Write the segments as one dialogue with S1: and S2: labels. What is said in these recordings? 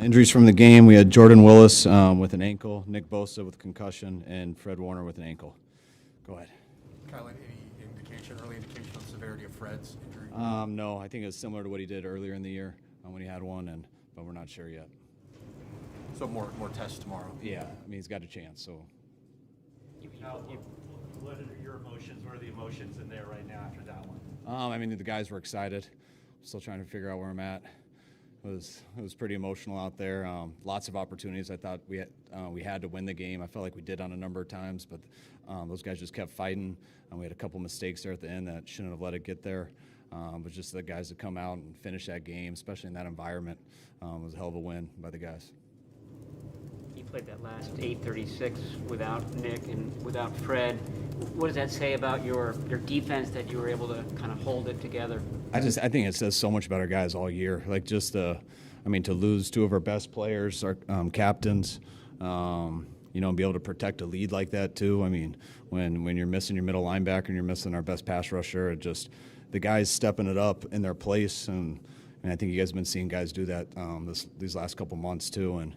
S1: Injuries from the game, we had Jordan Willis with an ankle, Nick Bosa with concussion, and Fred Warner with an ankle. Go ahead.
S2: Kyle, any early indication on the severity of Fred's injury?
S1: No, I think it was similar to what he did earlier in the year when he had one, but we're not sure yet.
S2: So more tests tomorrow?
S1: Yeah, I mean, he's got a chance, so.
S3: What are your emotions? What are the emotions in there right now after that one?
S1: I mean, the guys were excited. Still trying to figure out where I'm at. It was pretty emotional out there. Lots of opportunities. I thought we had to win the game. I felt like we did on a number of times, but those guys just kept fighting. We had a couple mistakes there at the end that shouldn't have let it get there. But just the guys that come out and finish that game, especially in that environment, was a hell of a win by the guys.
S4: You played that last 8:36 without Nick and without Fred. What does that say about your defense that you were able to kind of hold it together?
S1: I think it says so much about our guys all year. Like to lose two of our best players, our captains, and be able to protect a lead like that too. I mean, when you're missing your middle linebacker and you're missing our best pass rusher, the guys stepping it up in their place, and I think you guys have been seeing guys do that these last couple months too, and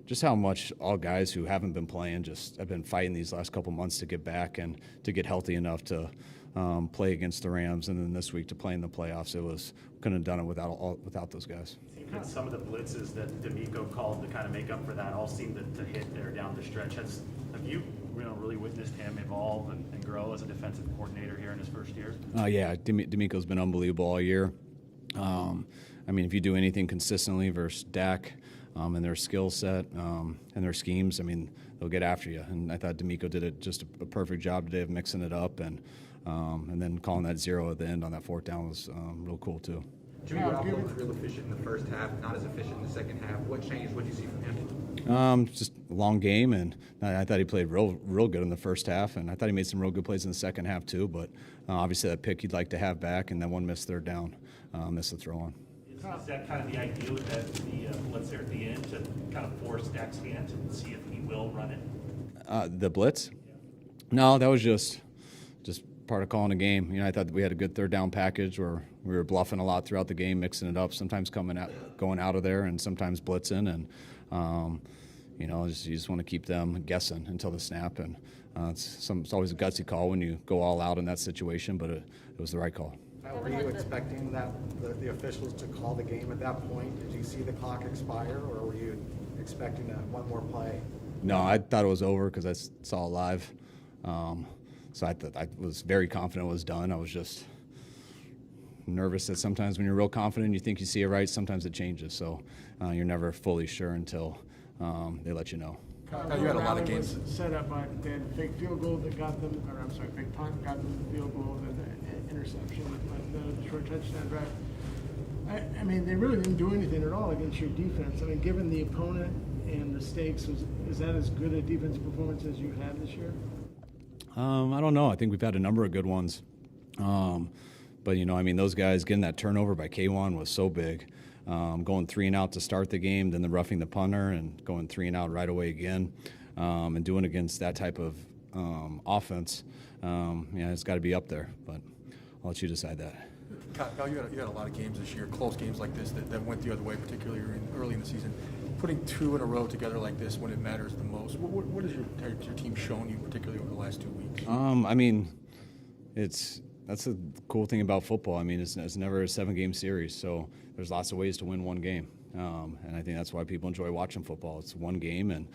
S1: just how much all guys who haven't been playing just have been fighting these last couple months to get back and to get healthy enough to play against the Rams, and then this week to play in the playoffs. Couldn't have done it without those guys.
S3: Seems like some of the blitzes that D'Amico called to kind of make up for that all seemed to hit there down the stretch. Have you really witnessed him evolve and grow as a defensive coordinator here in his first year?
S1: Yeah, D'Amico's been unbelievable all year. If you do anything consistently versus Dak and their skill set and their schemes, they'll get after you. And I thought D'Amico did just a perfect job today of mixing it up, and then calling that zero at the end on that fourth down was real cool too.
S5: Jimmy Garoppolo was real efficient in the first half, not as efficient in the second half. What changed? What did you see from him?
S1: Just a long game, and I thought he played real good in the first half, and I thought he made some real good plays in the second half too. But obviously that pick he'd like to have back, and that one missed third down, missed the throw on.
S3: Is that kind of the idea with the blitz there at the end to kind of force Dak's hand and see if he will run it?
S1: The blitz? No, that was just part of calling a game. I thought we had a good third down package where we were bluffing a lot throughout the game, mixing it up, sometimes going out of there and sometimes blitzing, and you just want to keep them guessing until the snap. And it's always a gutsy call when you go all out in that situation, but it was the right call.
S6: Were you expecting that the officials to call the game at that point? Did you see the clock expire, or were you expecting one more play?
S1: No, I thought it was over because I saw it live. So I was very confident it was done. I was just nervous that sometimes when you're real confident, you think you see it right, sometimes it changes. So you're never fully sure until they let you know.
S2: Kyle, you had a lot of games.
S7: Set up by the fake field goal that got them, fake punt got them the field goal, and the interception with the short touchdown drive. They really didn't do anything at all against your defense. Given the opponent and the stakes, is that as good a defensive performance as you've had this year?
S1: I don't know. I think we've had a number of good ones. But, those guys getting that turnover by K1 was so big. Going 3 and out to start the game, then the roughing the punter and going 3 and out right away again, and doing against that type of offense, it's got to be up there. But I'll let you decide that.
S2: Kyle, you had a lot of games this year, close games like this that went the other way, particularly early in the season. Putting 2 in a row together like this when it matters the most, what has your team shown you, particularly over the last 2 weeks?
S1: That's the cool thing about football. It's never a 7-game series, so there's lots of ways to win one game. And I think that's why people enjoy watching football. It's one game, and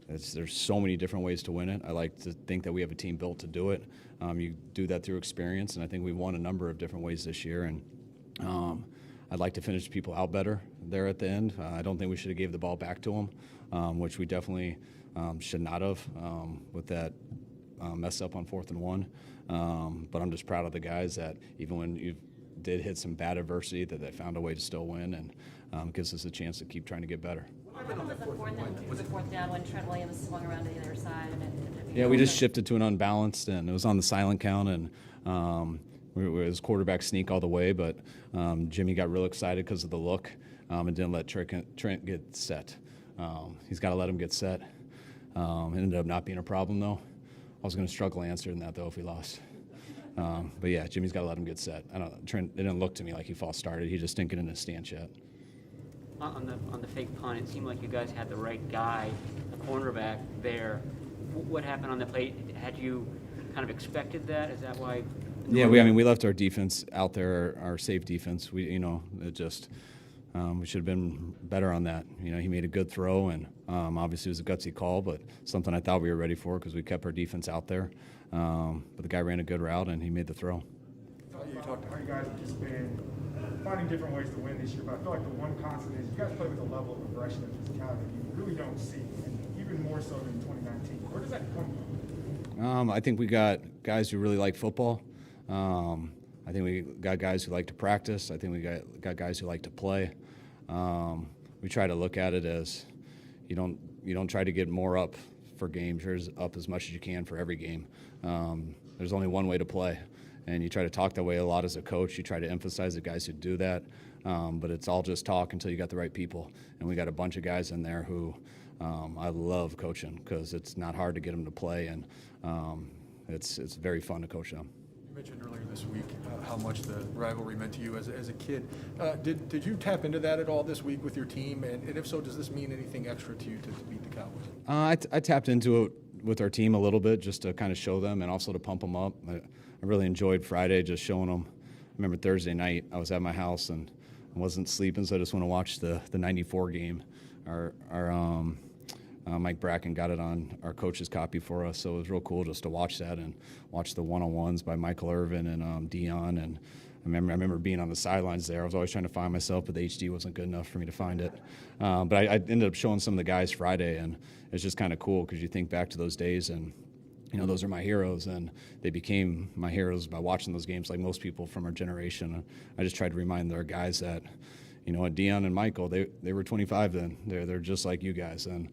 S1: there's so many different ways to win it. I like to think that we have a team built to do it. You do that through experience, and I think we won a number of different ways this year. And I'd like to finish people out better there at the end. I don't think we should have gave the ball back to them, which we definitely should not have with that mess up on 4th and 1. But I'm just proud of the guys that even when you did hit some bad adversity, that they found a way to still win, and gives us a chance to keep trying to get better.
S8: What happened with the fourth down when Trent Williams swung around to the other side?
S1: Yeah, we just shifted to an unbalanced, and it was on the silent count, and it was quarterback sneak all the way, but Jimmy got real excited because of the look and didn't let Trent get set. He's got to let him get set. It ended up not being a problem, though. I was going to struggle answering that, though, if we lost. But, yeah, Jimmy's got to let him get set. Trent, it didn't look to me like he false started. He just didn't get in his stance yet.
S4: on the fake punt, it seemed like you guys had the right guy, the cornerback there. What happened on the play? Had you kind of expected that? Is that why?
S1: Yeah, we left our defense out there, our safe defense. We should have been better on that. He made a good throw, and obviously it was a gutsy call, but something I thought we were ready for because we kept our defense out there. But the guy ran a good route, and he made the throw.
S9: You talked about how you guys have just been finding different ways to win this year, but I feel like the one constant is you guys play with a level of aggression and physicality you really don't see, and even more so than 2019. Where does that come from?
S1: I think we got guys who really like football. I think we got guys who like to practice. I think we got guys who like to play. We try to look at it as you don't try to get more up for games. You're up as much as you can for every game. There's only one way to play, and you try to talk that way a lot as a coach. You try to emphasize the guys who do that, but it's all just talk until you got the right people. And we got a bunch of guys in there who I love coaching because it's not hard to get them to play, and it's very fun to coach them.
S2: You mentioned earlier this week how much the rivalry meant to you as a kid. Did you tap into that at all this week with your team? And if so, does this mean anything extra to you to beat the Cowboys?
S1: I tapped into it with our team a little bit just to kind of show them and also to pump them up. I really enjoyed Friday just showing them. I remember Thursday night I was at my house and I wasn't sleeping, so I just want to watch the 94 game. Mike Bracken got it on our coach's copy for us, so it was real cool just to watch that and watch the one-on-ones by Michael Irvin and Dion. And I remember being on the sidelines there. I was always trying to find myself, but the HD wasn't good enough for me to find it. But I ended up showing some of the guys Friday, and it's just kind of cool because you think back to those days and those are my heroes, and they became my heroes by watching those games like most people from our generation. I just tried to remind our guys that, Dion and Michael, they were 25 then. They're just like you guys, and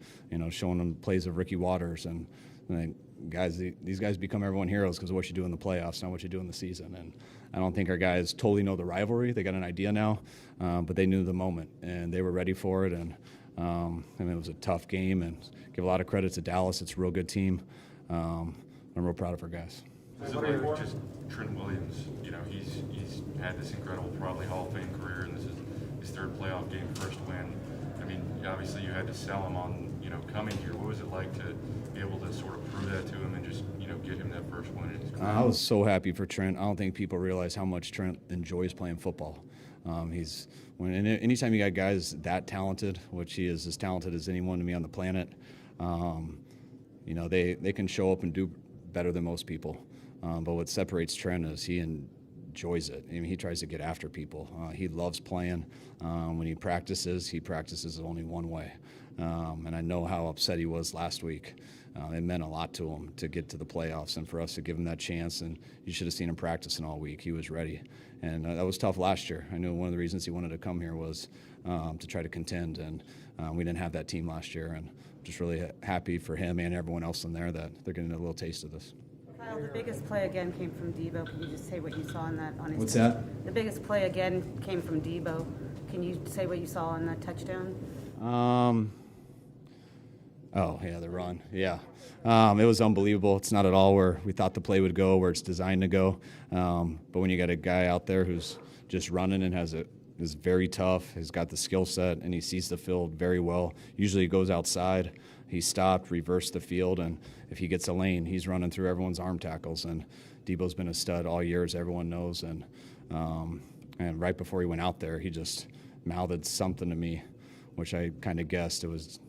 S1: showing them plays of Ricky Waters and these guys become everyone heroes because of what you do in the playoffs, not what you do in the season. And I don't think our guys totally know the rivalry. They got an idea now, but they knew the moment and they were ready for it. And it was a tough game, and give a lot of credit to Dallas. It's a real good team. I'm real proud of our guys.
S10: Is it like just Trent Williams? He's had this incredible, probably Hall of Fame career, and this is his third playoff game, first win. I mean, obviously you had to sell him on, coming here. What was it like to be able to sort of prove that to him and just, get him that first win in his career?
S1: I was so happy for Trent. I don't think people realize how much Trent enjoys playing football. Anytime you got guys that talented, which he is as talented as anyone to me on the planet, they can show up and do better than most people. But what separates Trent is he enjoys it. He tries to get after people. He loves playing. When he practices only one way. And I know how upset he was last week. It meant a lot to him to get to the playoffs and for us to give him that chance. And you should have seen him practicing all week. He was ready. And that was tough last year. I knew one of the reasons he wanted to come here was to try to contend. And we didn't have that team last year. And just really happy for him and everyone else in there that they're getting a little taste of this.
S11: Kyle, the biggest play again came from Deebo. Can you just say what you saw on that?
S1: What's that?
S11: The biggest play again came from Deebo. Can you say what you saw on that touchdown?
S1: The run. Yeah. It was unbelievable. It's not at all where we thought the play would go, where it's designed to go. But when you got a guy out there who's just running and is very tough, he's got the skill set, and he sees the field very well. Usually he goes outside. He stopped, reversed the field, and if he gets a lane, he's running through everyone's arm tackles. And Deebo's been a stud all year, as everyone knows. And right before he went out there, he just mouthed something to me, which I kind of guessed it was,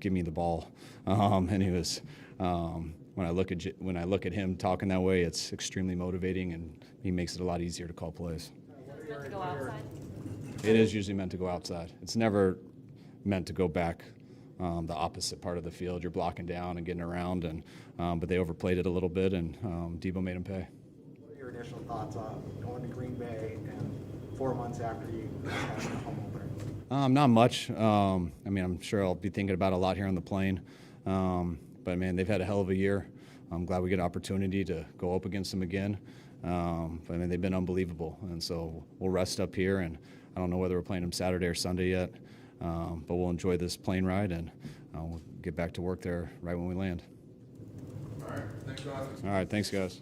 S1: "Give me the ball." And he was. When I look at him talking that way, it's extremely motivating, and he makes it a lot easier to call plays.
S8: It's meant to go outside?
S1: It is usually meant to go outside. It's never meant to go back the opposite part of the field. You're blocking down and getting around, but they overplayed it a little bit, and Deebo made him pay.
S6: What are your initial thoughts on going to Green Bay and 4 months after you have the home opener?
S1: Not much. I'm sure I'll be thinking about it a lot here on the plane. But, man, they've had a hell of a year. I'm glad we get an opportunity to go up against them again. But, they've been unbelievable. And so we'll rest up here, and I don't know whether we're playing them Saturday or Sunday yet. But we'll enjoy this plane ride, and we'll get back to work there right when we land.
S2: All right. Thanks, guys.
S1: All right. Thanks, guys.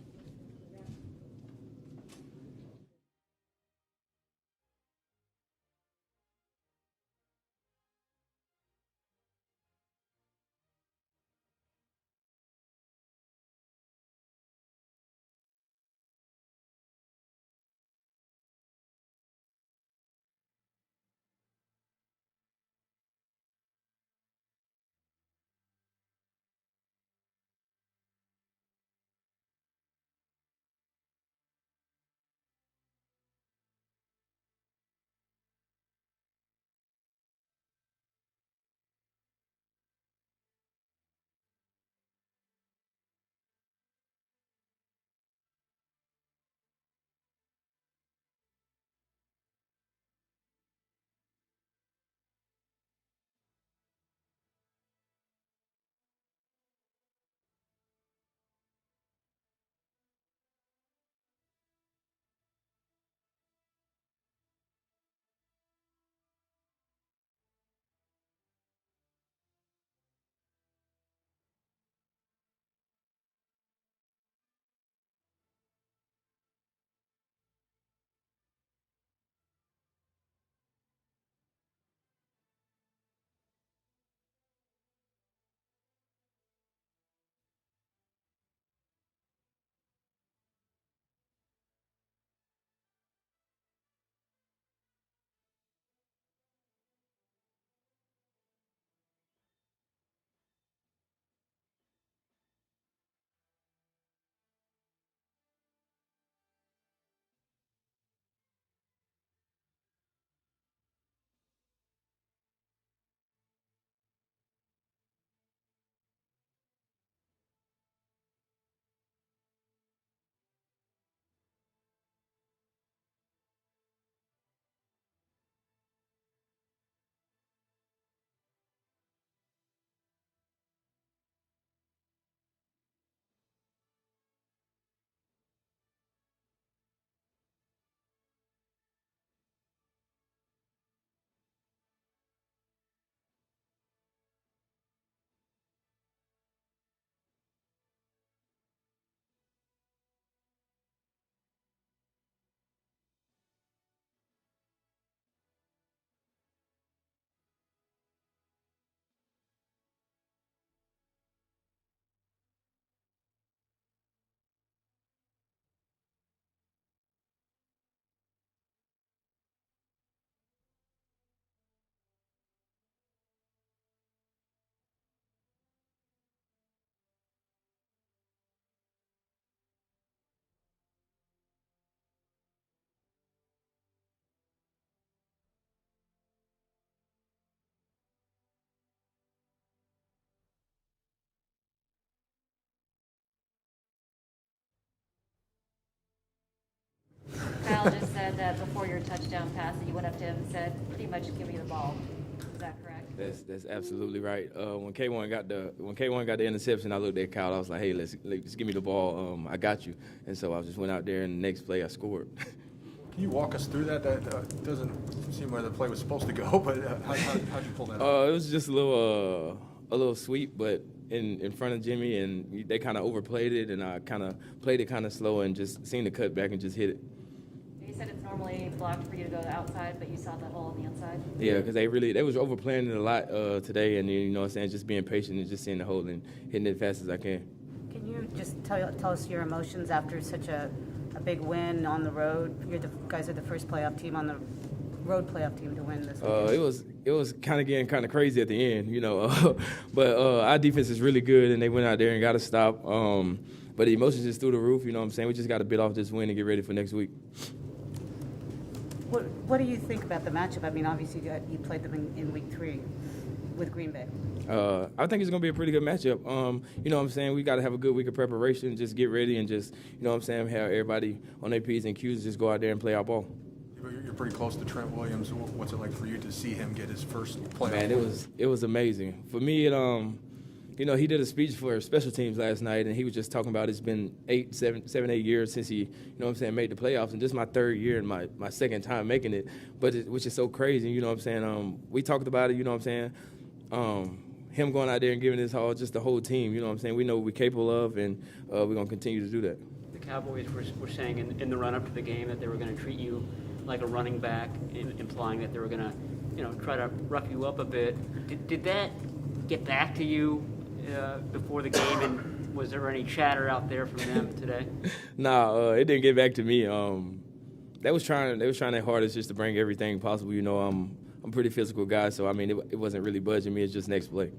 S8: Kyle just said that before your touchdown pass, that you went up to him and said, pretty much, give me the ball. Is that correct?
S12: That's absolutely right. When K1 got the interception, I looked at Kyle. I was like, "Hey, let's give me the ball. I got you." And so I just went out there, and the next play I scored.
S2: Can you walk us through that? That doesn't seem where the play was supposed to go, but how'd you pull that off?
S12: It was just a little sweep, but in front of Jimmy, and they kind of overplayed it, and I kind of played it kind of slow and just seen the cut back and just hit it.
S8: You said it's normally blocked for you to go to the outside, but you saw the hole on the inside?
S12: Yeah, because they was overplaying it a lot today, and you know what I'm saying, just being patient and just seeing the hole and hitting it as fast as I can.
S11: Can you just tell us your emotions after such a big win on the road? You guys are the first playoff team on the road playoff team to win this weekend.
S12: It was kind of getting kind of crazy at the end, you know. But our defense is really good, and they went out there and got a stop. But the emotions just through the roof, you know what I'm saying? We just got to bid off this win and get ready for next week.
S11: What do you think about the matchup? I mean, obviously you played them in week 3 with Green Bay.
S12: I think it's going to be a pretty good matchup. You know what I'm saying? We got to have a good week of preparation, just get ready and just, you know what I'm saying, have everybody on their P's and Q's and just go out there and play our ball.
S2: You're pretty close to Trent Williams. What's it like for you to see him get his first playoff
S12: Man,
S2: win?
S12: it was amazing. For me, you know, he did a speech for special teams last night, and he was just talking about it's been 7, 8 years since he, you know what I'm saying, made the playoffs, and this is my 3rd year and my second time making it, which is so crazy, you know what I'm saying. We talked about it, you know what I'm saying. Him going out there and giving his all, just the whole team, you know what I'm saying. We know what we're capable of, and we're going to continue to do that.
S4: The Cowboys were saying in the run-up to the game that they were going to treat you like a running back, implying that they were going to, you know, try to rough you up a bit. Did that get back to you before the game, and was there any chatter out there from them today?
S12: Nah, it didn't get back to me. They was trying their hardest just to bring everything possible. You know, I'm a pretty physical guy, so I mean, it wasn't really budging me. It's just next play.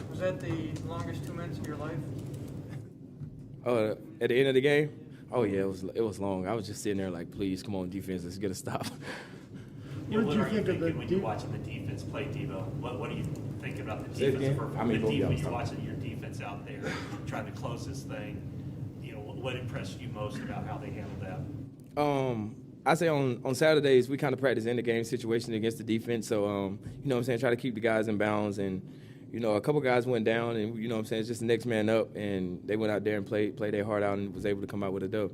S13: Was that the longest 2 minutes of your life?
S12: At the end of the game, oh yeah, it was long. I was just sitting there like, please, come on, defense, let's get a stop.
S3: Yeah,
S7: What
S3: what
S7: did you
S3: are you
S7: think of
S3: thinking
S7: the
S3: when you're watching the defense play, Deebo? What do you think about the
S12: Say it
S3: defense?
S12: again? I mean, both of y'all
S3: When you're
S12: stop.
S3: watching your defense out there trying to close this thing, you know, what impressed you most about how they handled that?
S12: I say on Saturdays we kind of practice in the game situation against the defense. So you know what I'm saying, try to keep the guys in bounds, and you know a couple guys went down, and you know what I'm saying, it's just the next man up, and they went out there and played their heart out and was able to come out with a dub.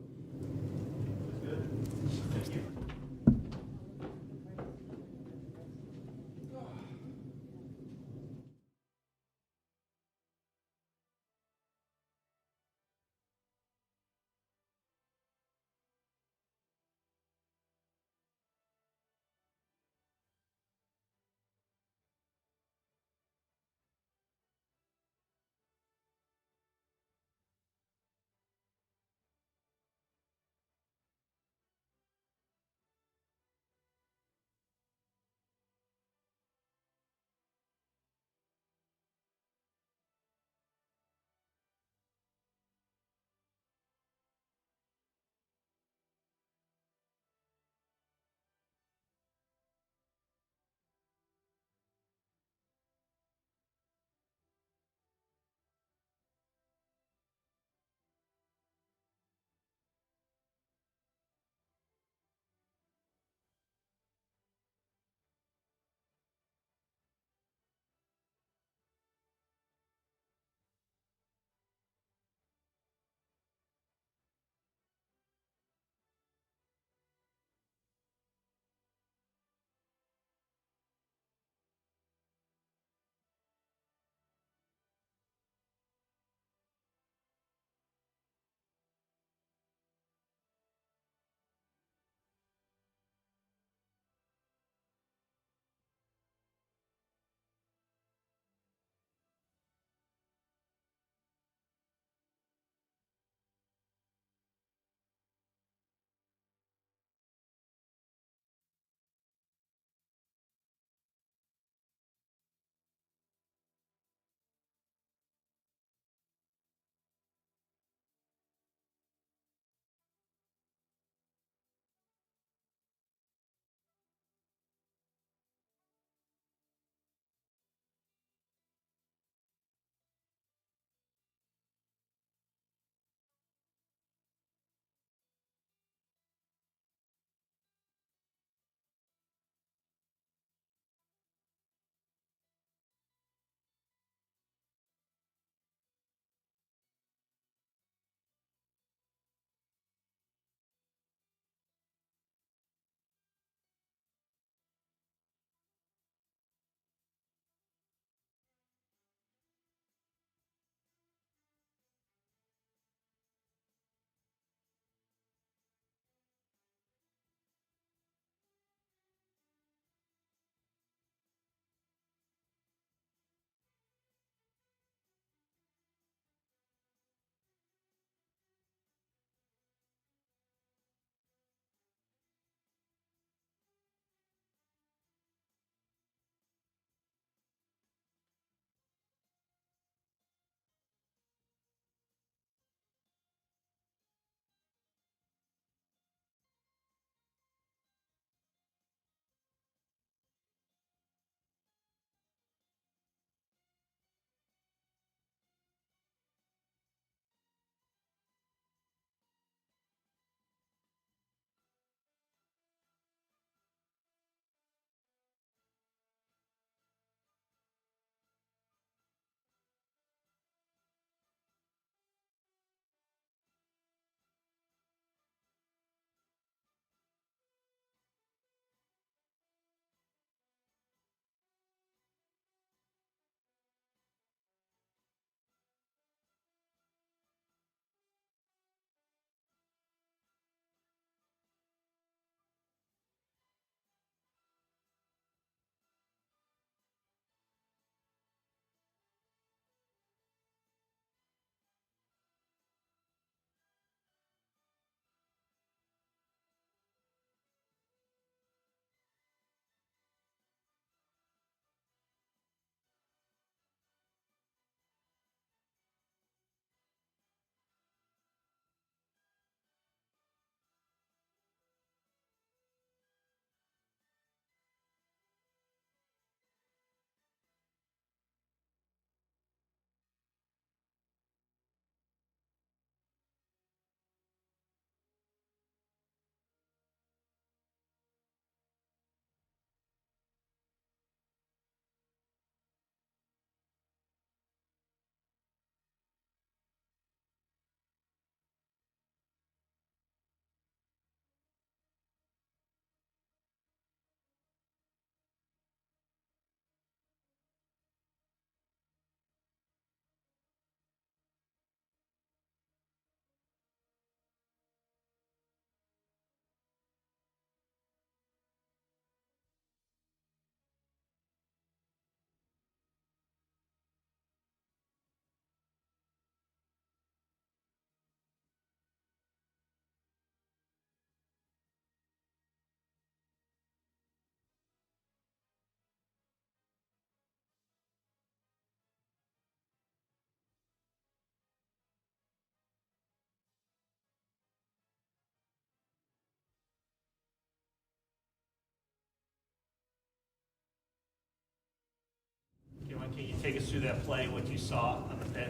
S3: take us through that play, what you saw on the pick?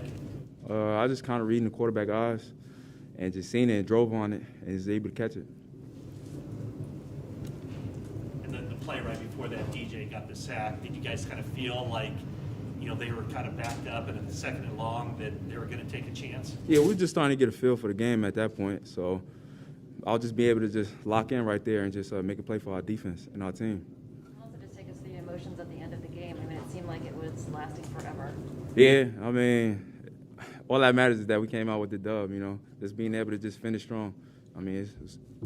S14: I just kind of reading the quarterback eyes and just seen it and drove on it and was able to catch it.
S3: And then the play right before that, DJ got the sack. Did you guys kind of feel like, they were kind of backed up and at the second and long that they were going to take a chance?
S14: Yeah, we're just starting to get a feel for the game at that point. So I'll just be able to just lock in right there and just make a play for our defense and our team.
S8: Also, just take us through the emotions at the end of the game. I mean, it seemed like it was lasting forever.
S14: Yeah, I mean, all that matters is that we came out with the dub, just being able to just finish strong. I mean,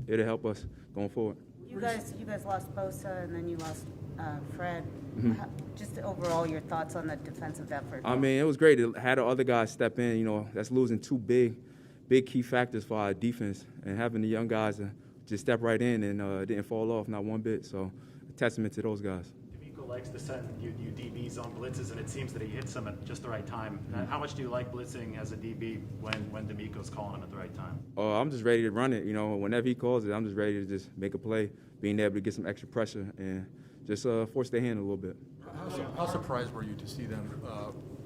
S14: it'll help us going forward.
S11: You guys lost Bosa, and then you lost Fred.
S14: Mm-hmm.
S11: Just overall, your thoughts on the defensive effort?
S14: I mean, it was great. It had the other guys step in. That's losing two big key factors for our defense, and having the young guys just step right in and didn't fall off, not one bit. So, a testament to those guys.
S3: Deebo likes to send you DBs on blitzes, and it seems that he hits them at just the right time. How much do you like blitzing as a DB when D'Amico's calling them at the right time?
S14: I'm just ready to run it. Whenever he calls it, I'm just ready to just make a play, being able to get some extra pressure and just force their hand a little bit.
S2: How surprised were you to see them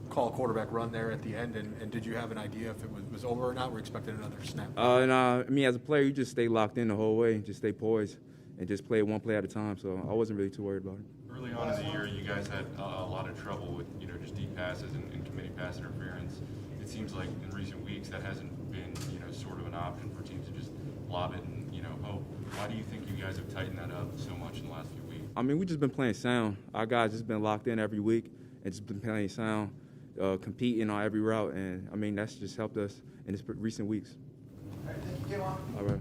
S2: call a quarterback run there at the end, and did you have an idea if it was over or not? We're expecting another snap.
S14: I mean, as a player, you just stay locked in the whole way, just stay poised, and just play one play at a time. So I wasn't really too worried about it.
S10: Early on in the year, you guys had a lot of trouble with just deep passes and committing pass interference. It seems like in recent weeks that hasn't been sort of an option for teams to just lob it and hope. Why do you think you guys have tightened that up so much in the last few weeks?
S14: I mean, we just been playing sound. Our guys just been locked in every week and just been playing sound, competing on every route, and I mean that's just helped us in this recent weeks.
S13: All right, thank you,
S14: All right.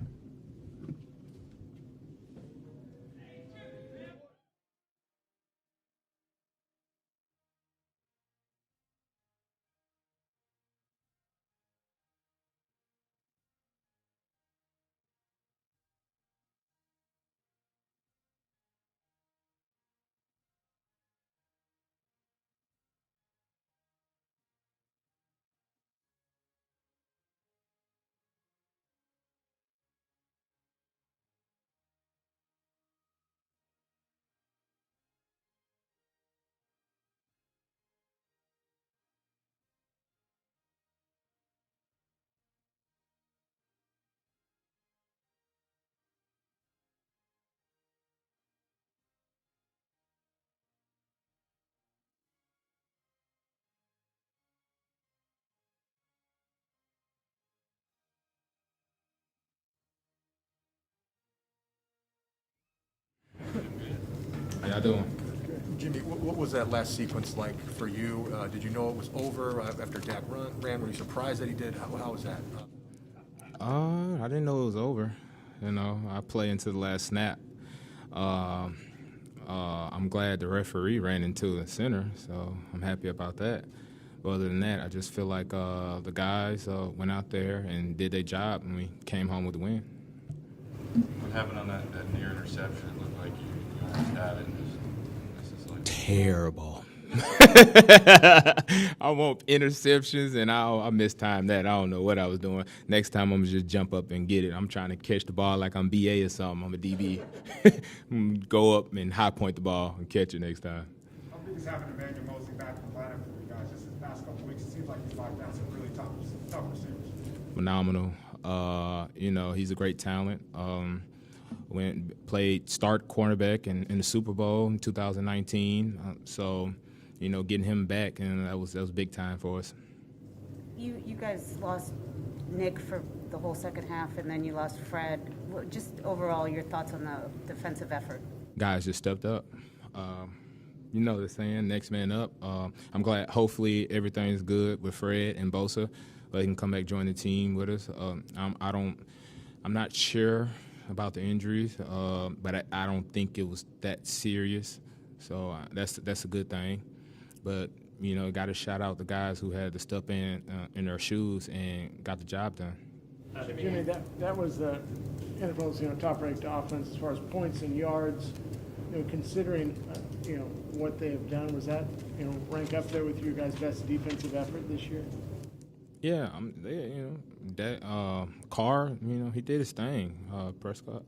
S15: How y'all doing?
S2: Jimmy, what was that last sequence like for you? Did you know it was over after Dak ran? Were you surprised that he did? How was that?
S15: I didn't know it was over. I play into the last snap. I'm glad the referee ran into the center, so I'm happy about that. But other than that, I just feel like the guys went out there and did their job, and we came home with the win.
S10: What happened on that near interception? It looked like you almost had it. This is like
S15: Terrible. I want interceptions, and I mistimed that. I don't know what I was doing. Next time, I'm going to just jump up and get it. I'm trying to catch the ball like I'm BA or something. I'm a DB. Go up and high point the ball and catch it next time.
S9: How big is having Emmanuel Mosley back in the lineup for you guys just in the past couple weeks? It seems like he's locked down some really tough receivers.
S15: Phenomenal. He's a great talent. Played start cornerback in the Super Bowl in 2019. Getting him back, and that was big time for us.
S11: You guys lost Nick for the whole second half, and then you lost Fred. Just overall, your thoughts on the defensive effort?
S15: Guys just stepped up. You know the saying, next man up. I'm glad. Hopefully everything's good with Fred and Bosa. They can come back, join the team with us. I'm not sure about the injuries, but I don't think it was that serious. So that's a good thing. But got to shout out the guys who had to step in their shoes and got the job done.
S7: Jimmy, that was the NFL's top-ranked offense as far as points and yards. Considering what they have done, was that rank up there with your guys' best defensive effort this year?
S15: Yeah, Carr, he did his thing. Prescott,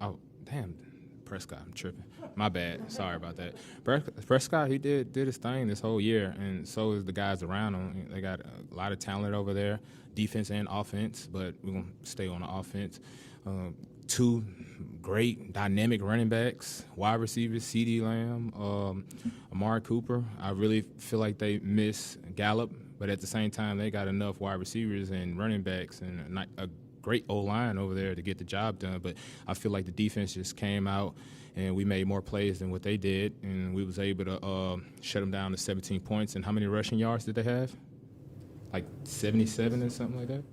S15: Prescott. I'm tripping. My bad. Sorry about that. Prescott, he did his thing this whole year, and so is the guys around him. They got a lot of talent over there, defense and offense, but we're going to stay on the offense. Two great dynamic running backs, wide receivers, CeeDee Lamb, Amari Cooper. I really feel like they miss Gallup, but at the same time, they got enough wide receivers and running backs and a great O-line over there to get the job done. But I feel like the defense just came out and we made more plays than what they did, and we was able to shut them down to 17 points. And how many rushing yards did they have? Like 77 or something like that?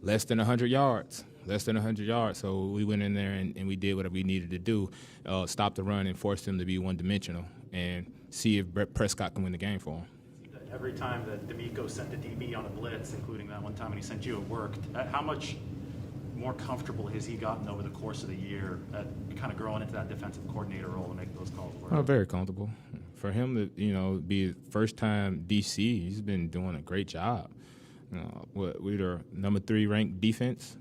S15: Less than 100 yards. Less than 100 yards. So we went in there and we did what we needed to do, stop the run and force them to be one-dimensional and see if Prescott can win the game for them.
S3: Every time that D'Amico sent the DB on a blitz, including that one time when he sent you, it worked. How much more comfortable has he gotten over the course of the year at kind of growing into that defensive coordinator role and make those calls work?
S15: Oh, very comfortable. For him to, be first-time DC, he's been doing a great job. We're number 3 ranked defense.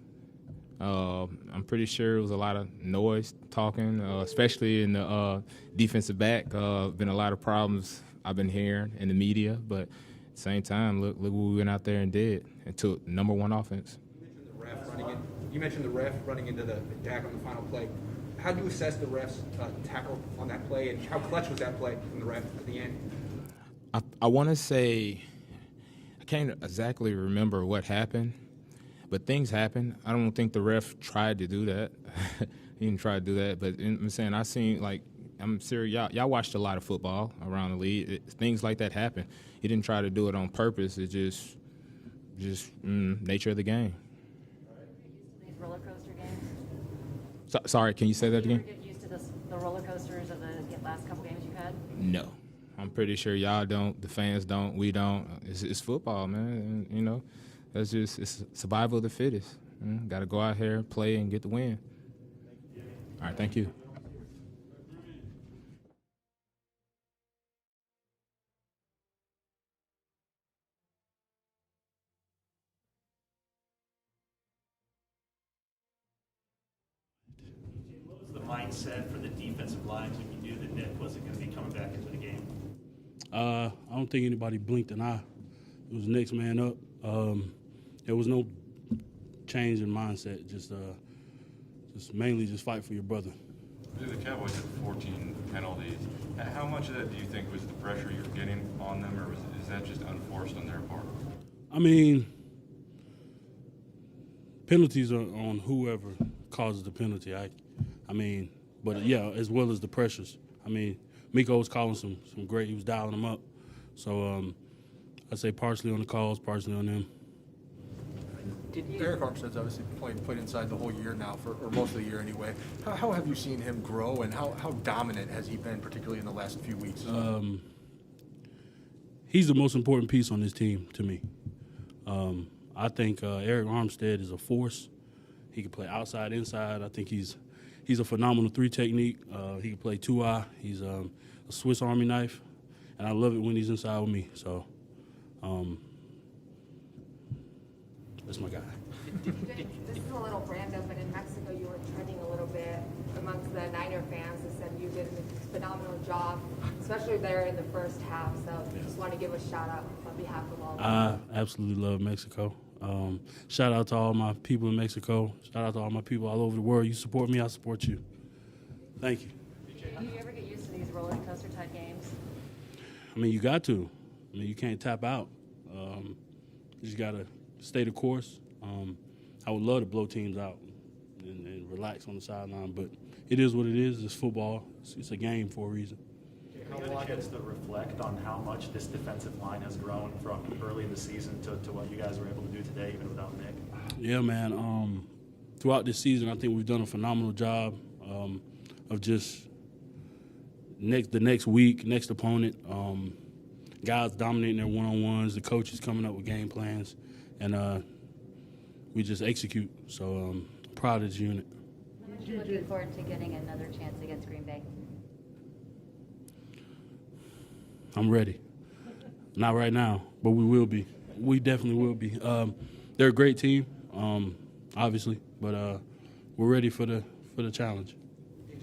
S15: I'm pretty sure it was a lot of noise talking, especially in the defensive back. Been a lot of problems I've been hearing in the media, but at the same time, look what we went out there and did and took number 1 offense.
S5: You mentioned the ref running into the DAC on the final play. How do you assess the ref's tackle on that play, and how clutch was that play from the ref at the end?
S15: I want to say I can't exactly remember what happened, but things happen. I don't think the ref tried to do that. He didn't try to do that, but I'm saying I'm serious. Y'all watched a lot of football around the league. Things like that happen. He didn't try to do it on purpose. It's just nature of the game.
S8: These roller coaster games?
S15: Sorry, can you say that again?
S8: Did you ever get used to the roller coasters of the last couple games you've had?
S15: No. I'm pretty sure y'all don't, the fans don't, we don't. It's football, man. And, that's just it's survival of the fittest. Got to go out here, play, and get the win. All right, thank you.
S3: What was the mindset for the defensive lines when you knew that Nick wasn't going to be coming back into the game?
S16: I don't think anybody blinked an eye. It was next man up. There was no change in mindset. Just mainly just fight for your brother.
S10: The Cowboys had 14 penalties. How much of that do you think was the pressure you were getting on them, or is that just unforced on their part?
S16: I mean, penalties are on whoever causes the penalty. But yeah, as well as the pressures. I mean, Miko was calling some great. He was dialing them up. So I'd say partially on the calls, partially on them.
S2: Eric Armstead's obviously played inside the whole year now, or most of the year anyway. How have you seen him grow, and how dominant has he been, particularly in the last few weeks?
S16: He's the most important piece on this team to me. I think Eric Armstead is a force. He can play outside, inside. I think he's a phenomenal 3 technique. He can play 2-eye. He's a Swiss Army knife, and I love it when he's inside with me. So that's my guy.
S17: This is a little random, but in Mexico you were trending a little bit amongst the Niner fans that said you did a phenomenal job, especially there in the first half. So just want to give a shout out on behalf of all of us.
S16: I absolutely love Mexico. Shout out to all my people in Mexico. Shout out to all my people all over the world. You support me, I support you. Thank you.
S8: Do you ever get used to these roller coaster type games?
S16: I mean, you got to. I mean, you can't tap out. You just got to stay the course. I would love to blow teams out and relax on the sideline, but it is what it is. It's football. It's a game for a reason.
S3: Have you had a chance to reflect on how much this defensive line has grown from early in the season to what you guys were able to do today, even without Nick?
S16: Yeah, man. Throughout this season, I think we've done a phenomenal job of just the next week, next opponent, guys dominating their one-on-ones, the coaches coming up with game plans, and we just execute. So I'm proud of this unit.
S8: How much are you looking forward to getting another chance against Green Bay?
S16: I'm ready. Not right now, but we will be. We definitely will be. They're a great team, obviously, but we're ready for the challenge.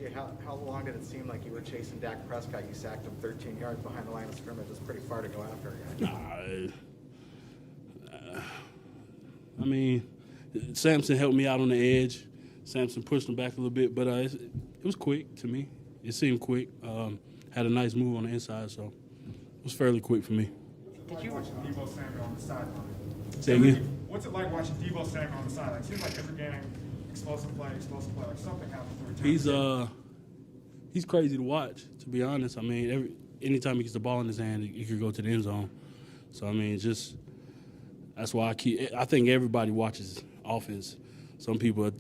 S6: you, how long did it seem like you were chasing Dak Prescott? You sacked him 13 yards behind the line of scrimmage. It's pretty far to go after again.
S16: I mean, Samson helped me out on the edge. Samson pushed him back a little bit, but it was quick to me. It seemed quick. Had a nice move on the inside, so it was fairly quick for me.
S9: Did you watch Deebo Samuel on the sideline?
S16: Say again?
S9: What's it like watching Deebo Samuel on the sideline? It seems like every game, explosive play, like something happens.
S16: He's crazy to watch, to be honest. I mean, anytime he gets the ball in his hand, he could go to the end zone. So, I mean, that's why I think everybody watches offense. Some people are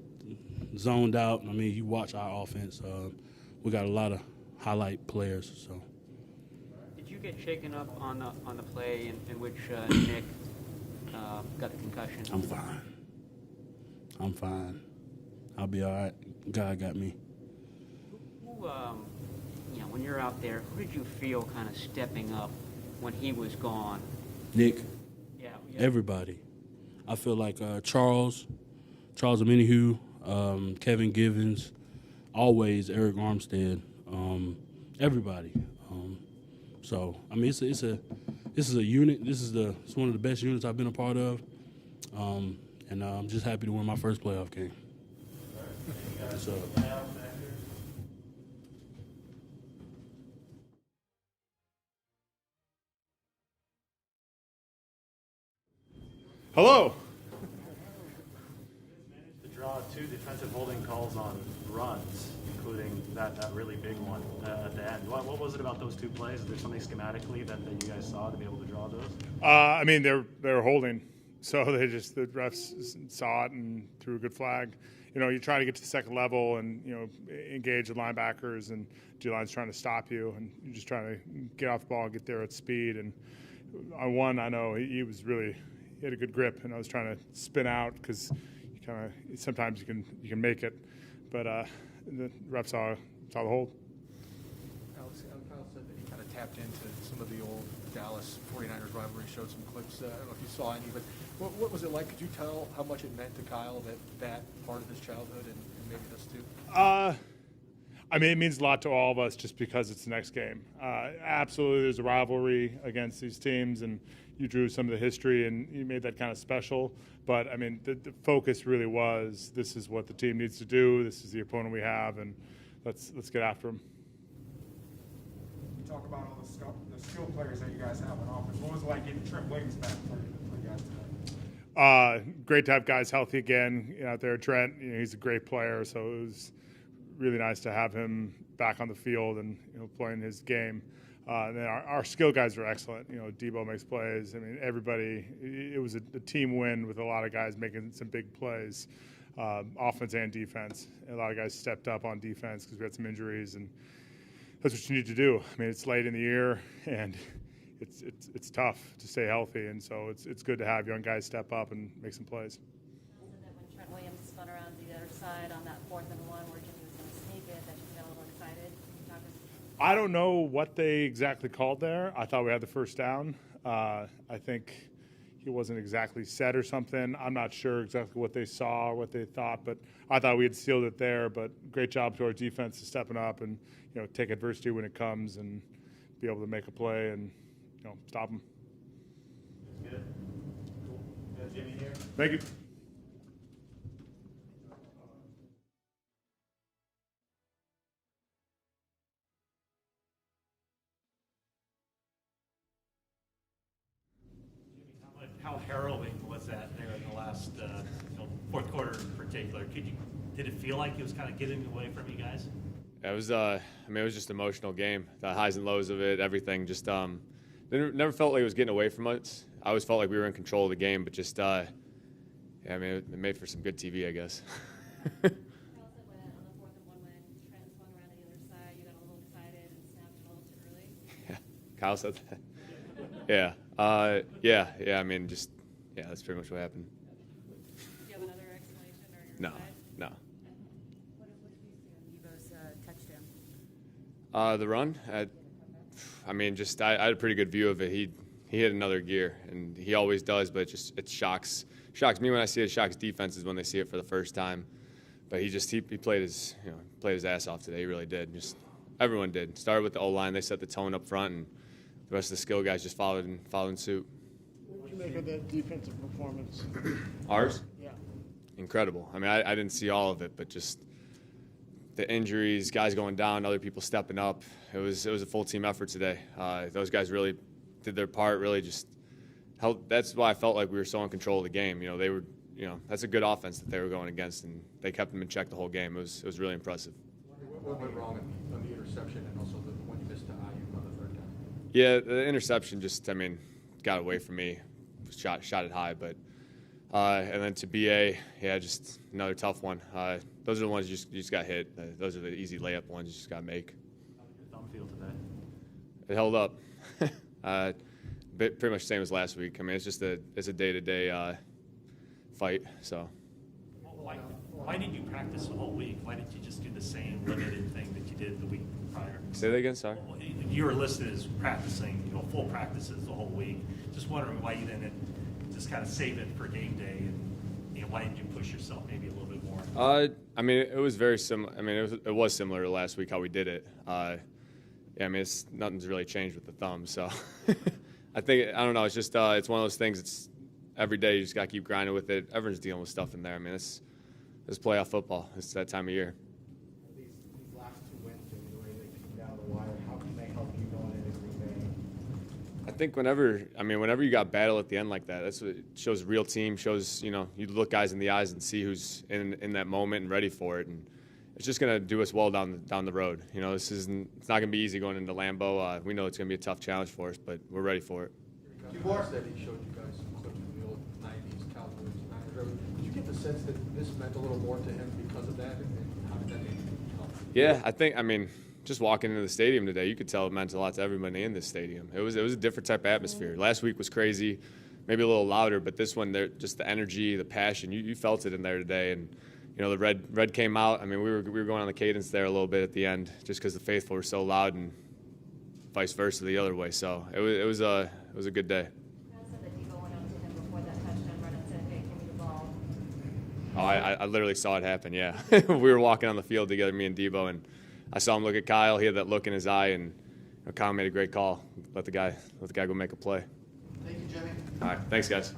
S16: zoned out. I mean, you watch our offense. We got a lot of highlight players. So,
S4: did you get shaken up on the play in which Nick got the concussion?
S16: I'm fine. I'll be all right. God got me.
S4: Who, when you're out there, who did you feel kind of stepping up when he was gone?
S16: Nick.
S4: Yeah.
S16: Everybody. I feel like Charles Omenihu, Kevin Givens, always Eric Armstead, everybody. So I mean, this is a unit. It's one of the best units I've been a part of, and I'm just happy to win my first playoff game. So.
S18: Hello.
S3: To draw 2 defensive holding calls on runs, including that really big one at the end. What was it about those 2 plays? Is there something schematically that you guys saw to be able to draw those?
S18: I mean, they were holding, so the refs saw it and threw a good flag. You try to get to the second level and engage the linebackers, and D-line's trying to stop you, and you're just trying to get off the ball and get there at speed. And on one, I know he had a good grip, and I was trying to spin out because sometimes you can make it, but the ref saw the hold.
S2: Kyle said that he kind of tapped into some of the old Dallas 49ers rivalry, showed some clips. I don't know if you saw any, but what was it like? Could you tell how much it meant to Kyle that part of his childhood and maybe this too?
S18: I mean, it means a lot to all of us just because it's the next game. Absolutely, there's a rivalry against these teams, and you drew some of the history, and you made that kind of special. But, I mean, the focus really was, this is what the team needs to do, this is the opponent we have, and let's get after them.
S9: You talk about all the skill players that you guys have on offense. What was it like getting Trent Williams back for you guys tonight?
S18: Great to have guys healthy again out there. Trent, he's a great player, so it was really nice to have him back on the field and playing his game. And then our skill guys are excellent. Deebo makes plays. I mean, everybody. It was a team win with a lot of guys making some big plays, offense and defense. And a lot of guys stepped up on defense because we had some injuries, and that's what you need to do. I mean, it's late in the year, and it's tough to stay healthy, and so it's good to have young guys step up and make some plays.
S8: Also that when Trent Williams spun around to the other side on that 4th and 1 where Jimmy was going to sneak it, that you got a little excited.
S18: I don't know what they exactly called there. I thought we had the first down. I think he wasn't exactly set or something. I'm not sure exactly what they saw or what they thought, but I thought we had sealed it there. But great job to our defense to stepping up and take adversity when it comes and be able to make a play and stop them.
S3: Good. Cool. Jimmy here.
S18: Thank you.
S19: How harrowing was that there in the last fourth quarter in particular? Did it feel like it was kind of getting away from you guys?
S20: Yeah, it was. It was just an emotional game. The highs and lows of it, everything. Just never felt like it was getting away from us. I always felt like we were in control of the game, but just it made for some good TV, I guess. Kyle said that. Yeah. I mean, that's pretty much what happened.
S8: Do you have another explanation or your
S20: No.
S11: What did you see on Deebo's touchdown?
S20: The run, I had a pretty good view of it. He hit another gear, and he always does, but it shocks me when I see it. Shocks defenses when they see it for the first time. but he played his ass off today. He really did. Just everyone did. Started with the O-line. They set the tone up front, and the rest of the skill guys just followed in suit.
S7: What did you make of that defensive performance?
S20: Ours?
S7: Yeah.
S20: Incredible. I mean, I didn't see all of it, but just the injuries, guys going down, other people stepping up. It was a full team effort today. Those guys really did their part. Really just helped. That's why I felt like we were so in control of the game. They were. That's a good offense that they were going against, and they kept them in check the whole game. It was really impressive.
S2: What went wrong on the interception and also the one you missed to Ayuk on the third down?
S20: Yeah, the interception just, got away from me. Shot it high, but and then to BA, just another tough one. Those are the ones you just got hit. Those are the easy layup ones you just got to make.
S3: How did your thumb feel today?
S20: It held up. Pretty much the same as last week. It's just it's a day-to-day fight. So.
S19: Why did you practice the whole week? Why didn't you just do the same limited thing that you did the week prior?
S20: Say that again, sorry.
S19: You were listed as practicing, full practices the whole week. Just wondering why you didn't just kind of save it for game day, and why didn't you push yourself maybe a little bit more?
S20: It was very similar. It was similar to last week how we did it. Nothing's really changed with the thumb. So I don't know. It's just it's one of those things. It's every day you just got to keep grinding with it. Everyone's dealing with stuff in there. It's playoff football. It's that time of year.
S6: These last two wins, the way they came down the wire, how can they help you going into Green Bay?
S20: I think whenever you got battle at the end like that, that's what it shows. Real team shows. You look guys in the eyes and see who's in that moment and ready for it, and it's just gonna do us well down the road. It's not gonna be easy going into Lambeau. We know it's gonna be a tough challenge for us, but we're ready for it.
S2: Armstead, he showed you guys some clips from the old '90s Cowboys, Niners. Did you get the sense that this meant a little more to him because of that, and how did that make you feel?
S20: Yeah, I think. Just walking into the stadium today, you could tell it meant a lot to everybody in this stadium. It was a different type of atmosphere. Last week was crazy, maybe a little louder, but this one, just the energy, the passion, you felt it in there today. And the red came out. We were going on the cadence there a little bit at the end, just because the faithful were so loud, and vice versa the other way. So it was a good day. Oh, I literally saw it happen. Yeah, we were walking on the field together, me and Deebo, and I saw him look at Kyle. He had that look in his eye, and Kyle made a great call. Let the guy go make a play.
S2: Thank you, Jimmy.
S20: All right, thanks, guys.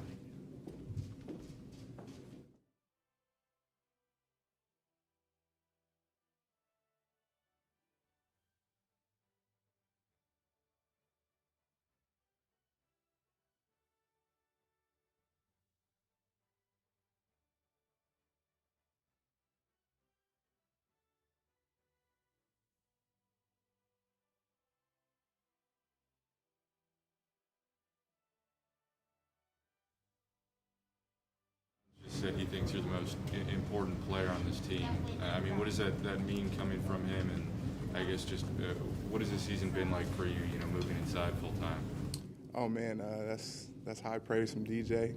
S10: Said he thinks you're the most important player on this team. What does that mean coming from him? And I guess just what has the season been like for you? Moving inside full time.
S21: Oh man, that's high praise from DJ.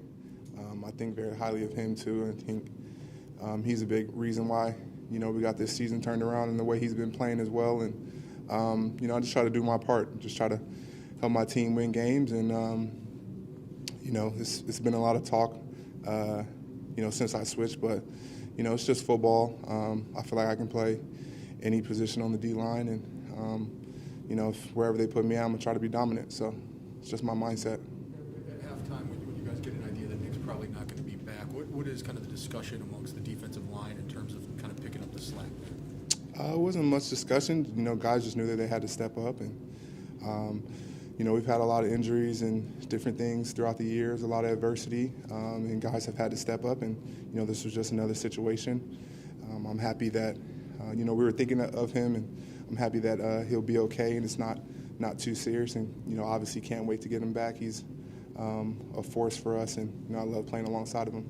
S21: I think very highly of him too. I think he's a big reason why we got this season turned around and the way he's been playing as well. And I just try to do my part, just try to help my team win games. And it's been a lot of talk. Since I switched, but it's just football. I feel like I can play any position on the D-line, and wherever they put me, I'm gonna try to be dominant. So it's just my mindset.
S2: At halftime, when you guys get an idea that Nick's probably not going to be back, what is kind of the discussion amongst the defensive line in terms of kind of picking up the slack?
S21: It wasn't much discussion. Guys just knew that they had to step up, and we've had a lot of injuries and different things throughout the years, a lot of adversity, and guys have had to step up, and, this was just another situation. I'm happy that, we were thinking of him, and I'm happy that he'll be okay and it's not too serious, and, obviously can't wait to get him back. He's a force for us, and, I love playing alongside of him.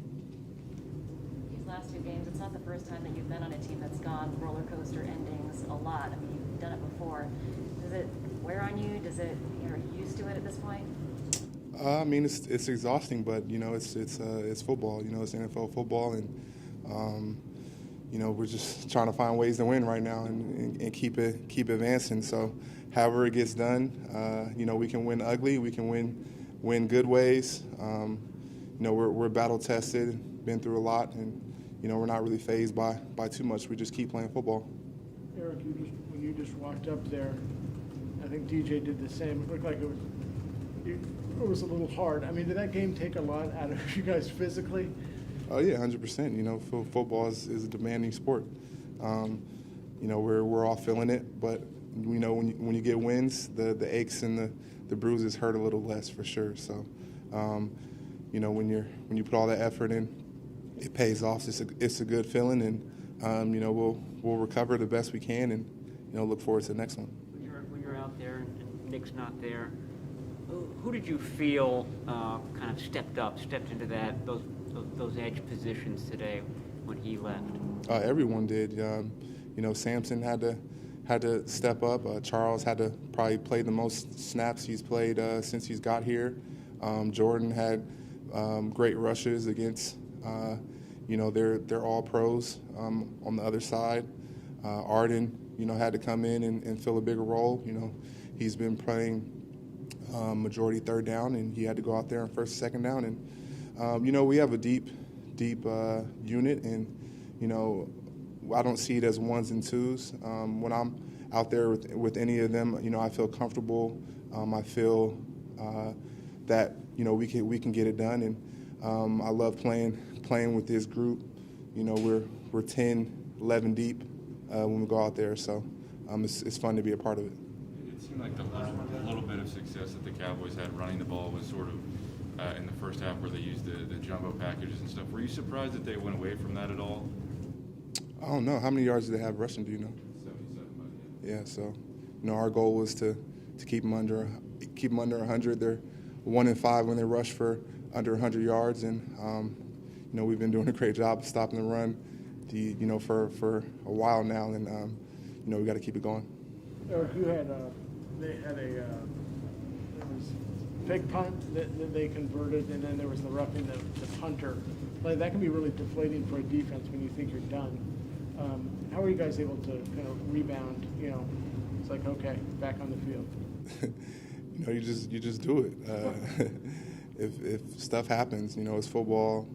S8: These last two games, it's not the first time that you've been on a team that's gone roller coaster endings a lot. You've done it before. Does it wear on you? Are you used to it at this point?
S21: It's exhausting, but it's football. It's NFL football, and we're just trying to find ways to win right now and keep advancing. So, however it gets done, we can win ugly, we can win good ways. We're battle tested, been through a lot, and we're not really fazed by too much. We just keep playing football.
S7: Eric, when you just walked up there, I think DJ did the same. It looked like it was a little hard. I mean, did that game take a lot out of you guys physically?
S21: Oh yeah, 100%. Football is a demanding sport. We're all feeling it, but when you get wins, the aches and the bruises hurt a little less for sure. So, when you put all that effort in, it pays off. It's a good feeling, and we'll recover the best we can, and look forward to the next one.
S4: When you're out there and Nick's not there, who did you feel kind of stepped into those edge positions today when he left?
S21: Everyone did. Samson had to step up. Charles had to probably play the most snaps he's played since he's got here. Jordan had great rushes against, they're all pros on the other side. Arden, had to come in and fill a bigger role. He's been playing majority third down, and he had to go out there on first, second down. And, we have a deep unit, and, I don't see it as ones and twos. When I'm out there with any of them, I feel comfortable. I feel that, we can get it done. And I love playing with this group. We're 10, 11 deep when we go out there. So it's fun to be a part of it.
S10: It seemed like the little bit of success that the Cowboys had running the ball was sort of in the first half where they used the jumbo packages and stuff. Were you surprised that they went away from that at all?
S21: I don't know. How many yards do they have rushing, do you know?
S10: 77.
S21: Yeah, so, our goal was to keep them under 100. They're 1-5 when they rush for under 100 yards, and, we've been doing a great job of stopping the run, for a while now, and, we got to keep it going.
S7: Eric, they had there was fake punt that they converted, and then there was the roughing the punter. Like, that can be really deflating for a defense when you think you're done. How are you guys able to kind of rebound? It's like, okay, back on the field.
S21: You just do it. If stuff happens, it's football.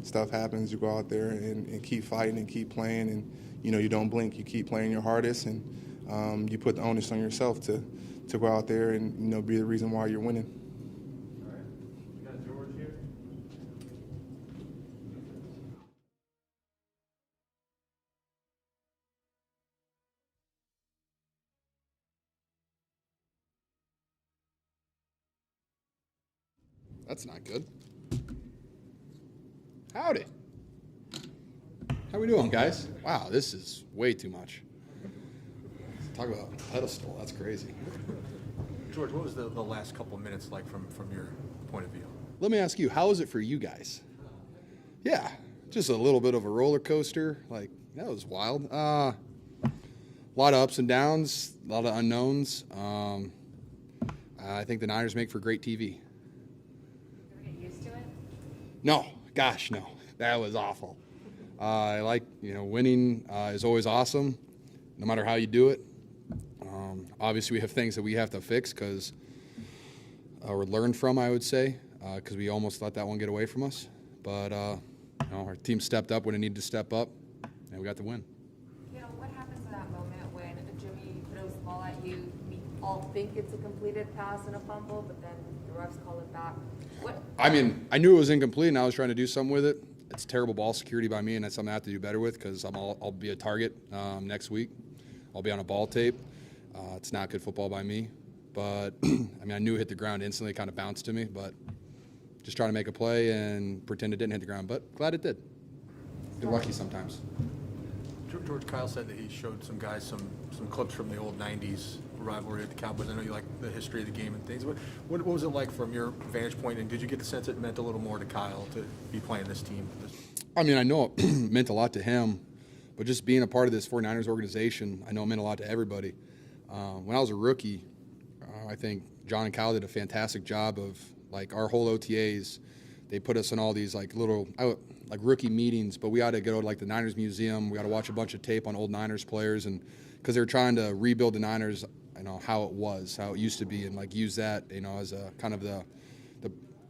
S21: Stuff happens. You go out there and keep fighting and keep playing, and you don't blink. You keep playing your hardest, and you put the onus on yourself to go out there and be the reason why you're winning.
S19: All right, we got George here.
S1: That's not good. Howdy. How we doing, guys? Wow, this is way too much. Talk about a pedestal. That's crazy.
S2: George, what was the last couple of minutes like from your point of view?
S1: Let me ask you, how was it for you guys? Yeah, just a little bit of a roller coaster. Like, that was wild. A lot of ups and downs, a lot of unknowns. I think the Niners make for great TV. No, gosh, no. That was awful. I like, winning is always awesome, no matter how you do it. Obviously, we have things that we have to fix or learn from, I would say, because we almost let that one get away from us. But, our team stepped up when it needed to step up, and we got the win.
S17: What happens in that moment when Jimmy throws the ball at you? We all think it's a completed pass and a fumble, but then the refs call it back.
S1: I mean, I knew it was incomplete, and I was trying to do something with it. It's terrible ball security by me, and that's something I have to do better with because I'll be a target next week. I'll be on a ball tape. It's not good football by me. But, I knew it hit the ground instantly. It kind of bounced to me, but just trying to make a play and pretend it didn't hit the ground. But glad it did. Get lucky sometimes.
S2: George, Kyle said that he showed some guys some clips from the old 90s rivalry at the Cowboys. I know you like the history of the game and things. What was it like from your vantage point, and did you get the sense it meant a little more to Kyle to be playing this team?
S1: I know it meant a lot to him, but just being a part of this 49ers organization, I know it meant a lot to everybody. When I was a rookie, I think John and Kyle did a fantastic job of, our whole OTAs. They put us in all these, little rookie meetings, but we had to go to, the Niners Museum. We got to watch a bunch of tape on old Niners players, and because they were trying to rebuild the Niners, how it used to be, and, use that, as a kind of the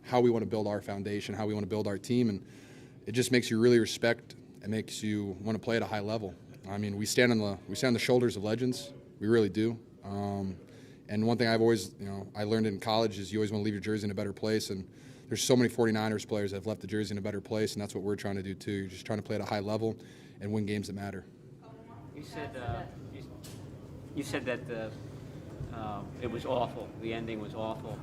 S1: how we want to build our foundation, how we want to build our team. And it just makes you really respect. It makes you want to play at a high level. I mean, we stand on the shoulders of legends. We really do. And one thing I've always, I learned in college is you always want to leave your jersey in a better place. And there's so many 49ers players that have left the jersey in a better place, and that's what we're trying to do too. You're just trying to play at a high level and win games that matter.
S4: You said that it was awful. The ending was awful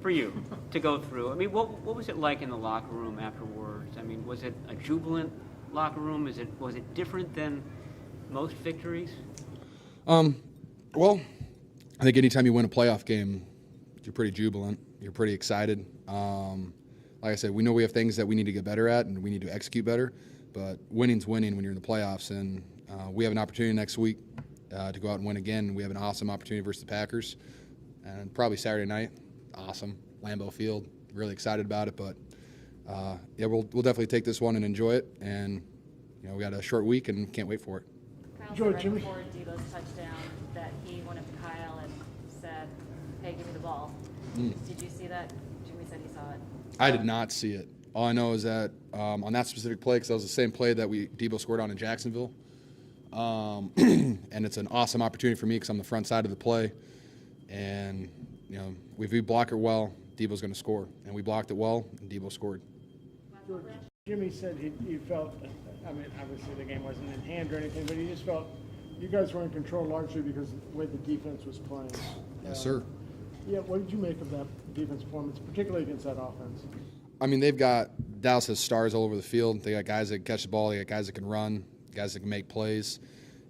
S4: for you to go through. I mean, what was it like in the locker room afterwards? I mean, was it a jubilant locker room? Was it different than most victories?
S1: Well, I think anytime you win a playoff game, you're pretty jubilant. You're pretty excited. Like I said, we know we have things that we need to get better at and we need to execute better, but winning's winning when you're in the playoffs. And we have an opportunity next week to go out and win again. We have an awesome opportunity versus the Packers, and probably Saturday night. Awesome, Lambeau Field. Really excited about it, but yeah, we'll definitely take this one and enjoy it. And we got a short week and can't wait for it.
S8: Kyle said right before Deebo's touchdown that he went up to Kyle and said, "Hey, give me the ball." Did you see that? Jimmy said he saw it.
S1: I did not see it. All I know is that on that specific play, because that was the same play that Deebo scored on in Jacksonville, and it's an awesome opportunity for me because I'm the front side of the play, and if we block it well, Deebo's going to score, and we blocked it well, and Deebo scored.
S7: Jimmy said he felt, I mean, obviously the game wasn't in hand or anything, but he just felt you guys were in control largely because of the way the defense was playing.
S1: Yes, sir.
S7: Yeah, what did you make of that defense performance, particularly against that offense?
S1: I mean, Dallas has stars all over the field. They got guys that can catch the ball. They got guys that can run, guys that can make plays.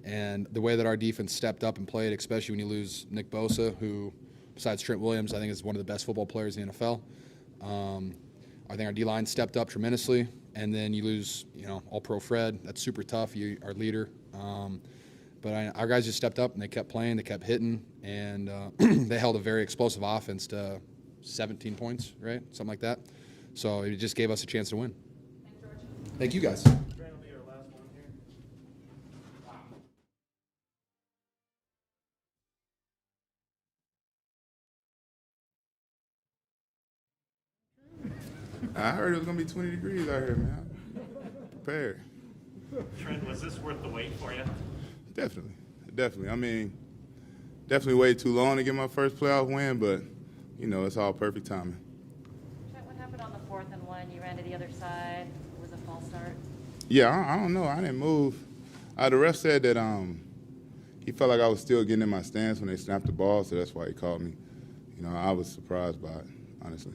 S1: And the way that our defense stepped up and played, especially when you lose Nick Bosa, who, besides Trent Williams, I think is one of the best football players in the NFL. I think our D-line stepped up tremendously. And then you lose, all-pro Fred. That's super tough, our leader. But our guys just stepped up, and they kept playing, they kept hitting, and they held a very explosive offense to 17 points, right? Something like that. So it just gave us a chance to win.
S8: Thanks, George.
S1: Thank you, guys.
S9: Trent will be our last one here.
S21: I heard it was going to be 20 degrees out here, man. Prepared.
S19: Trent, was this worth the wait for you?
S21: Definitely. I mean, definitely waited too long to get my first playoff win, but, it's all perfect timing.
S8: Trent, what happened on the 4th and 1? You ran to the other side. It was a false start.
S21: Yeah, I don't know. I didn't move. The ref said that he felt like I was still getting in my stance when they snapped the ball, so that's why he called me. I was surprised by it, honestly.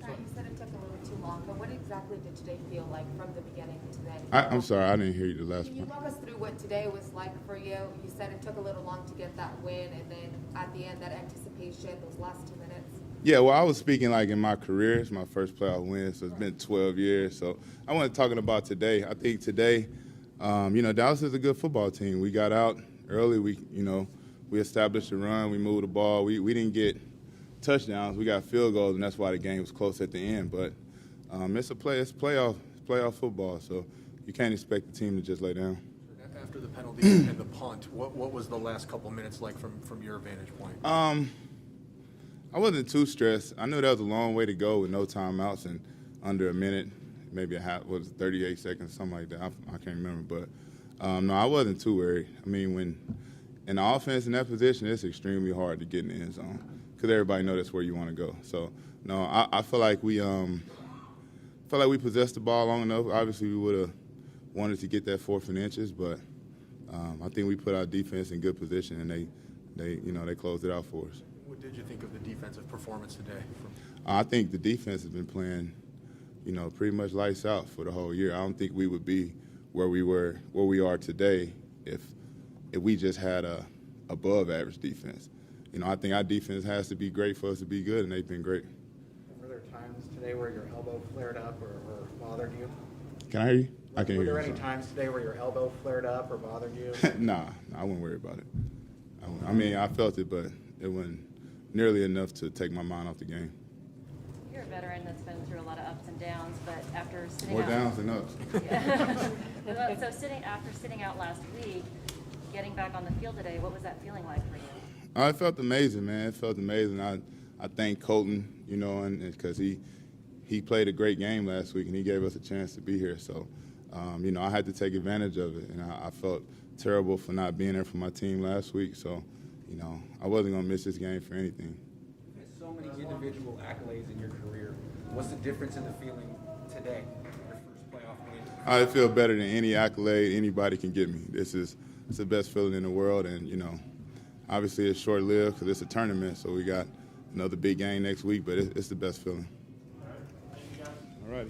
S17: You said it took a little too long, but what exactly did today feel like from the beginning to then?
S21: I'm sorry, I didn't hear you the last
S17: Can you
S21: one.
S17: walk us through what today was like for you? You said it took a little long to get that win, and then at the end, that anticipation, those last 2 minutes.
S21: Yeah, well, I was speaking like in my career. It's my first playoff win, so it's been 12 years. So I wasn't talking about today. I think today, Dallas is a good football team. We got out early. We established the run. We moved the ball. We didn't get touchdowns. We got field goals, and that's why the game was close at the end. But it's playoff football, so you can't expect the team to just lay down.
S2: After the penalty and the punt, what was the last couple minutes like from your vantage point?
S21: I wasn't too stressed. I knew that was a long way to go with no timeouts and under a minute, maybe a half, 38 seconds, something like that. I can't remember. But, no, I wasn't too worried. I mean, when in the offense in that position, it's extremely hard to get in the end zone because everybody knows that's where you want to go. So, no, I feel like we possessed the ball long enough. Obviously, we would have wanted to get that 4th and inches, but I think we put our defense in good position, and they closed it out for us.
S2: What did you think of the defensive performance today?
S21: I think the defense has been playing, pretty much lights out for the whole year. I don't think we would be where we are today if we just had a above average defense. I think our defense has to be great for us to be good, and they've been great.
S6: Were there times today where your elbow flared up or bothered you?
S21: Can I hear you? I can hear you.
S6: Were there any times today where your elbow flared up or bothered you?
S21: Nah, I wouldn't worry about it. I mean, I felt it, but it wasn't nearly enough to take my mind off the game.
S8: You're a veteran that's been through a lot of ups and downs, but after sitting
S21: More
S8: out,
S21: downs than ups.
S8: Yeah. So after sitting out last week, getting back on the field today, what was that feeling like for you?
S21: It felt amazing, man. It felt amazing. I thank Colton, and because he
S12: he played a great game last week, and he gave us a chance to be here. So, I had to take advantage of it, and I felt terrible for not being there for my team last week. So, I wasn't going to miss this game for anything.
S5: There's so many individual accolades in your career. What's the difference in the feeling today, your first playoff win?
S12: I feel better than any accolade anybody can give me. It's the best feeling in the world, and, obviously it's short-lived because it's a tournament, so we got another big game next week, but it's the best feeling.
S1: All right.